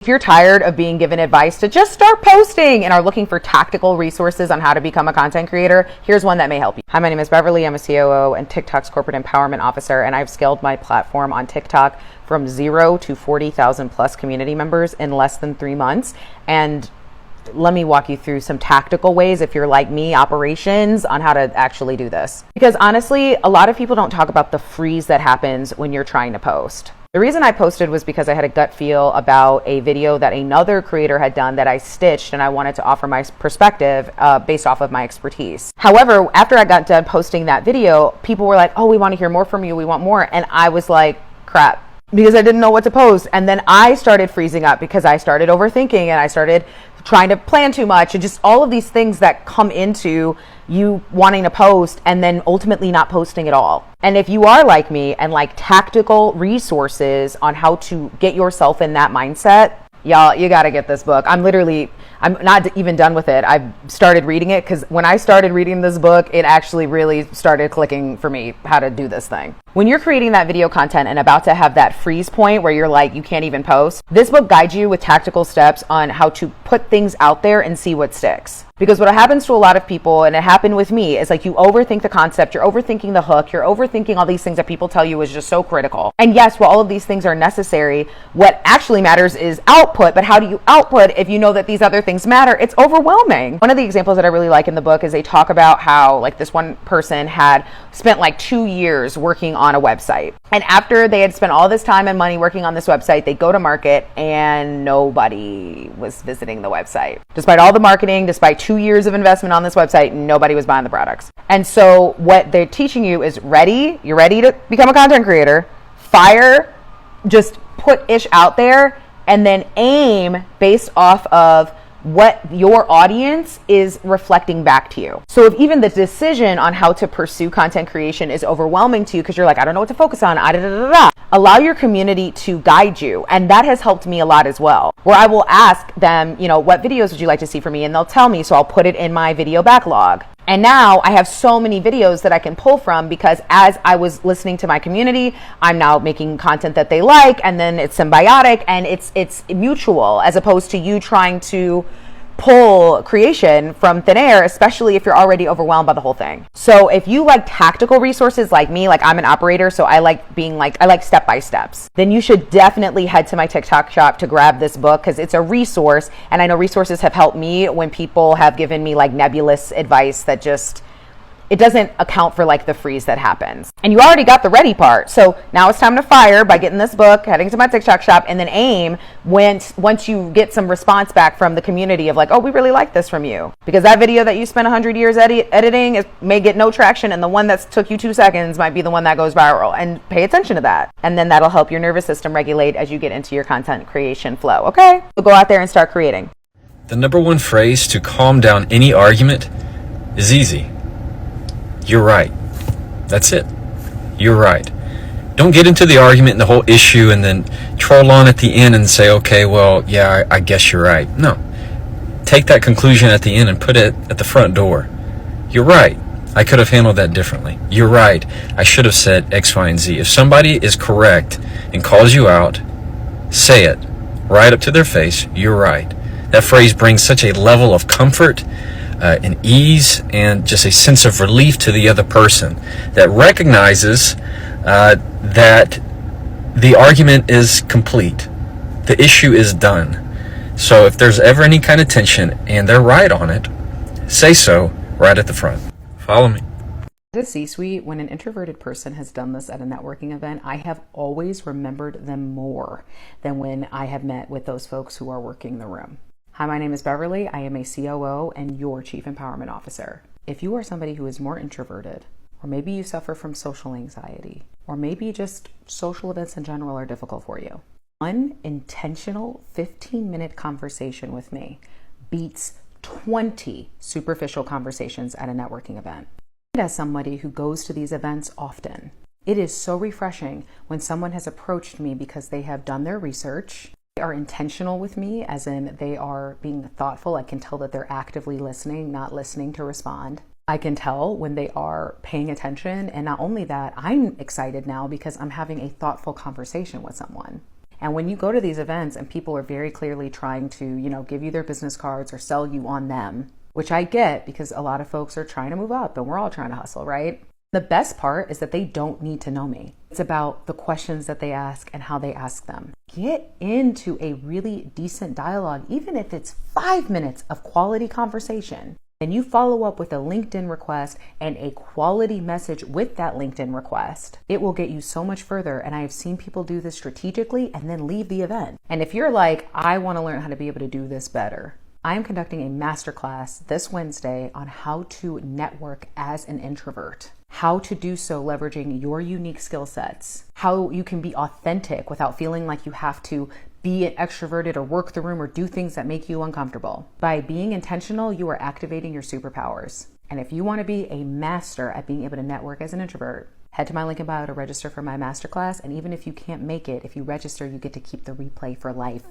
If you're tired of being given advice to just start posting and are looking for tactical resources on how to become a content creator, here's one that may help you. Hi, my name is Beverly. I'm a COO and TikTok's corporate empowerment officer, and I've scaled my platform on TikTok from 0 to 40,000 plus community members in less than 3 months. And let me walk you through some tactical ways, if you're like me, operations, on how to actually do this. Because honestly, a lot of people don't talk about the freeze that happens when you're trying to post. The reason I posted was because I had a gut feel about a video that another creator had done that I stitched, and I wanted to offer my perspective based off of my expertise. However, after I got done posting that video, people were like, oh, we want to hear more from you. We want more. And I was like, crap, because I didn't know what to post. And then I started freezing up because I started overthinking and I started trying to plan too much, and just all of these things that come into you wanting to post and then ultimately not posting at all. And if you are like me and like tactical resources on how to get yourself in that mindset, y'all, you got to get this book. I'm not even done with it. I've started reading it because when I started reading this book, it actually really started clicking for me how to do this thing. When you're creating that video content and about to have that freeze point where you're like, you can't even post, this book guides you with tactical steps on how to put things out there and see what sticks. Because what happens to a lot of people, and it happened with me, is like you overthink the concept, you're overthinking the hook, you're overthinking all these things that people tell you is just so critical. And yes, while all of these things are necessary, what actually matters is output. But how do you output if you know that these other things matter? It's overwhelming. One of the examples that I really like in the book is they talk about how like this one person had spent like 2 years working on a website. And after they had spent all this time and money working on this website, they go to market and nobody was visiting the website. Despite all the marketing, despite 2 years of investment on this website, nobody was buying the products. And so what they're teaching you is you're ready to become a content creator, fire, just put ish out there, and then aim based off of what your audience is reflecting back to you. So if even the decision on how to pursue content creation is overwhelming to you because you're like, I don't know what to focus on, allow your community to guide you. And that has helped me a lot as well, where I will ask them, what videos would you like to see from me? And they'll tell me, so I'll put it in my video backlog. And now I have so many videos that I can pull from because as I was listening to my community, I'm now making content that they like, and then it's symbiotic and it's mutual, as opposed to you trying to pull creation from thin air, especially if you're already overwhelmed by the whole thing. So if you like tactical resources like me, like I'm an operator, so I like step by steps, then you should definitely head to my TikTok shop to grab this book because it's a resource. And I know resources have helped me when people have given me like nebulous advice that just, it doesn't account for like the freeze that happens. And you already got the ready part. So now it's time to fire by getting this book, heading to my TikTok shop, and then aim once you get some response back from the community of like, oh, we really like this from you. Because that video that you spent 100 years editing may get no traction, and the one that took you 2 seconds might be the one that goes viral. And pay attention to that. And then that'll help your nervous system regulate as you get into your content creation flow. Okay? So go out there and start creating. The number one phrase to calm down any argument is easy. You're right. That's it. You're right. Don't get into the argument and the whole issue and then troll on at the end and say, okay, well, yeah, I guess you're right. No. Take that conclusion at the end and put it at the front door. You're right. I could have handled that differently. You're right. I should have said X, Y, and Z. If somebody is correct and calls you out, say it right up to their face. You're right. That phrase brings such a level of comfort and ease and just a sense of relief to the other person that recognizes that the argument is complete. The issue is done. So if there's ever any kind of tension and they're right on it, say so right at the front. Follow me. At a C-suite, when an introverted person has done this at a networking event, I have always remembered them more than when I have met with those folks who are working the room. Hi, my name is Beverly. I am a COO and your Chief Empowerment Officer. If you are somebody who is more introverted, or maybe you suffer from social anxiety, or maybe just social events in general are difficult for you, one intentional 15-minute conversation with me beats 20 superficial conversations at a networking event. And as somebody who goes to these events often, it is so refreshing when someone has approached me because they have done their research, are intentional with me, as in they are being thoughtful. I can tell that they're actively listening, not listening to respond. I can tell when they are paying attention. And not only that, I'm excited now because I'm having a thoughtful conversation with someone. And when you go to these events and people are very clearly trying to, give you their business cards or sell you on them, which I get because a lot of folks are trying to move up and we're all trying to hustle, right? The best part is that they don't need to know me. It's about the questions that they ask and how they ask them. Get into a really decent dialogue, even if it's 5 minutes of quality conversation. And you follow up with a LinkedIn request and a quality message with that LinkedIn request. It will get you so much further. And I have seen people do this strategically and then leave the event. And if you're like, I want to learn how to be able to do this better, I am conducting a masterclass this Wednesday on how to network as an introvert, how to do so leveraging your unique skill sets, how you can be authentic without feeling like you have to be extroverted or work the room or do things that make you uncomfortable. By being intentional, you are activating your superpowers. And if you want to be a master at being able to network as an introvert, head to my link in bio to register for my masterclass. And even if you can't make it, if you register, you get to keep the replay for life.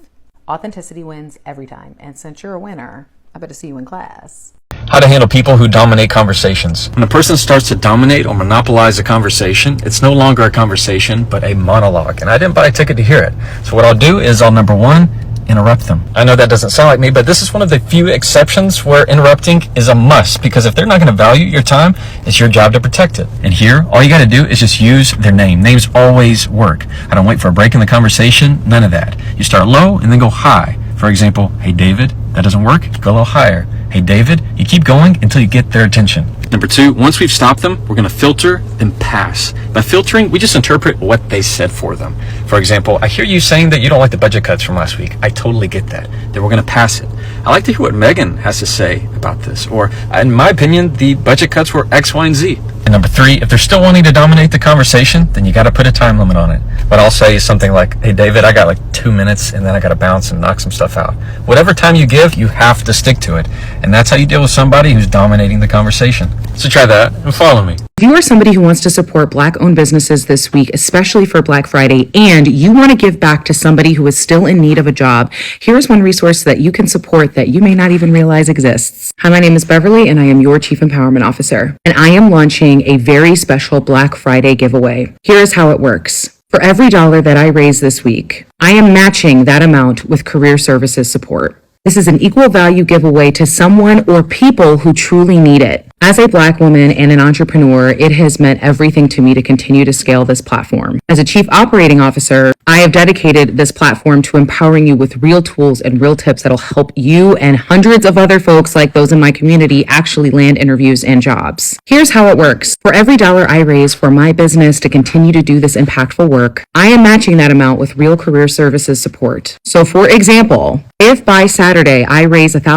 Authenticity wins every time. And since you're a winner, I better see you in class. How to handle people who dominate conversations. When a person starts to dominate or monopolize a conversation, it's no longer a conversation, but a monologue. And I didn't buy a ticket to hear it. So what I'll do is I'll, number one, interrupt them. I know that doesn't sound like me, but this is one of the few exceptions where interrupting is a must, because if they're not going to value your time, it's your job to protect it. And here, all you got to do is just use their name. Names always work. I don't wait for a break in the conversation. None of that. You start low and then go high. For example, hey David, that doesn't work. Go a little higher. Hey David, you keep going until you get their attention. Number two, once we've stopped them, we're going to filter, then pass. By filtering, we just interpret what they said for them. For example, I hear you saying that you don't like the budget cuts from last week. I totally get that. Then we're going to pass it. I like to hear what Megan has to say about this. Or, in my opinion, the budget cuts were X, Y, and Z. And number three, if they're still wanting to dominate the conversation, then you got to put a time limit on it. What I'll say is something like, hey David, I got like 2 minutes and then I got to bounce and knock some stuff out. Whatever time you give, you have to stick to it. And that's how you deal with somebody who's dominating the conversation. So try that and follow me. If you are somebody who wants to support Black-owned businesses this week, especially for Black Friday, and you want to give back to somebody who is still in need of a job, here's one resource that you can support that you may not even realize exists. Hi, my name is Beverly, and I am your Chief Empowerment Officer. And I am launching a very special Black Friday giveaway. Here's how it works. For every dollar that I raise this week, I am matching that amount with career services support. This is an equal value giveaway to someone or people who truly need it. As a Black woman and an entrepreneur, it has meant everything to me to continue to scale this platform. As a Chief Operating Officer, I have dedicated this platform to empowering you with real tools and real tips that'll help you and hundreds of other folks like those in my community actually land interviews and jobs. Here's how it works. For every dollar I raise for my business to continue to do this impactful work, I am matching that amount with real career services support. So for example, if by Saturday I raise $1,000